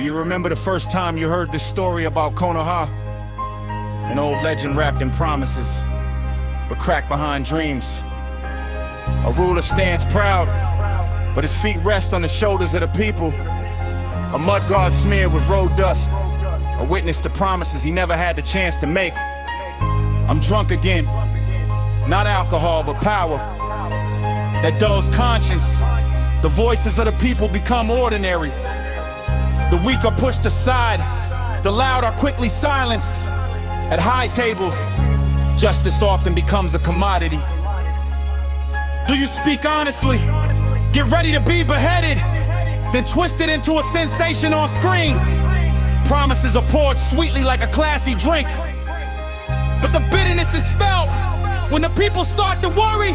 you remember the first time you heard this story about Konoha? An old legend wrapped in promises, but cracked behind dreams. A ruler stands proud, but his feet rest on the shoulders of the people. A mud guard smeared with road dust, a witness to promises he never had the chance to make. I'm drunk again, not alcohol, but power that dulls conscience. The voices of the people become ordinary. The weak are pushed aside, the loud are quickly silenced. At high tables, justice often becomes a commodity. Do you speak honestly? Get ready to be beheaded, then twisted into a sensation on screen. Promises are poured sweetly like a classy drink, but the bitterness is felt when the people start to worry.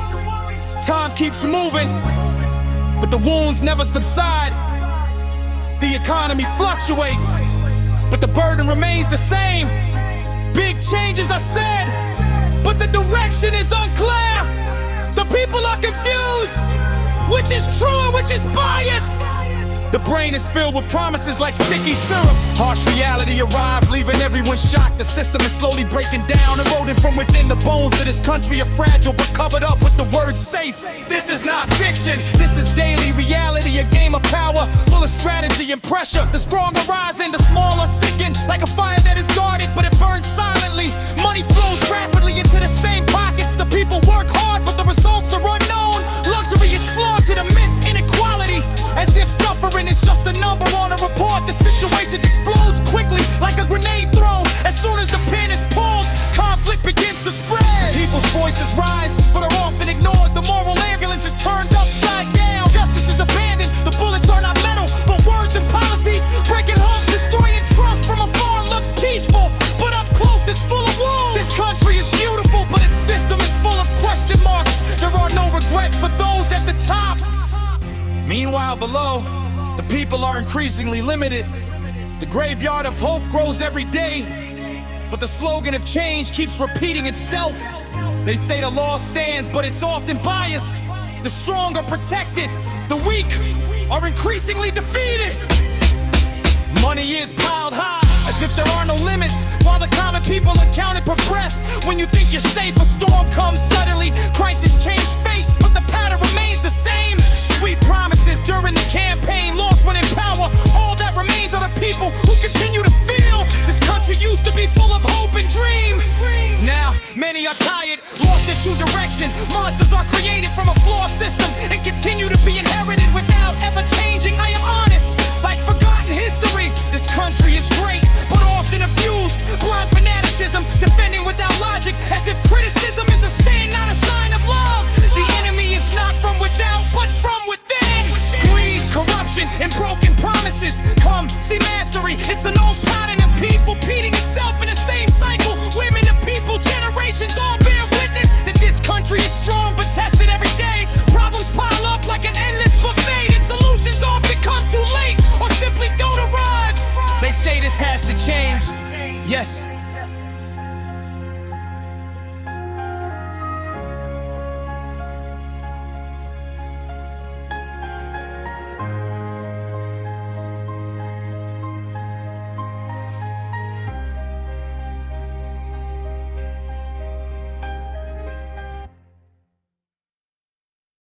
Time keeps moving, but the wounds never subside. The economy fluctuates, but the burden remains the same. Big changes are said, but the direction is unclear. The people are confused, which is true and which is biased. The brain is filled with promises like sticky syrup. Harsh reality arrives, leaving everyone shocked. The system is slowly breaking down, eroding from within. The bones of this country are fragile, but covered up with the word safe. This is not fiction, this is daily reality. A game of power, full of strategy and pressure. The strong are rising, the small are sinking. Like a fire that is guarded, but it burns silently. Money flows rapidly into the same pockets. The people work hard, but the results are unknown. Luxury is flawed to the midst inequality, as if suffering is just a number on a report. The situation explodes quickly like a grenade thrown. As soon as the pin is pulled, conflict begins to spread. People's voices rise, but are often ignored. The moral ambulance is turned upside down. Justice is abandoned, the bullets are not metal, but words and policies. Breaking homes, destroying trust. From afar looks peaceful, but up close it's full of wounds. This country is beautiful, but its system is full of question marks. There are no regrets for those at the top. Meanwhile below, the people are increasingly limited. The graveyard of hope grows every day, but the slogan of change keeps repeating itself. They say the law stands, but it's often biased. The strong are protected, the weak are increasingly defeated. Money is piled high, as if there are no limits, while the common people are counted per breath. When you think you're safe, a storm comes suddenly. Crisis change face, but the pattern remains the same. Sweet promises during the campaign, lost when in power. All that remains are the people who continue to feel. This country used to be full of hope and dreams. Now, many are tired, lost their true direction. Monsters are created from a flawed system and continue to be inherited without ever changing. I am honest, like forgotten history. This country is great,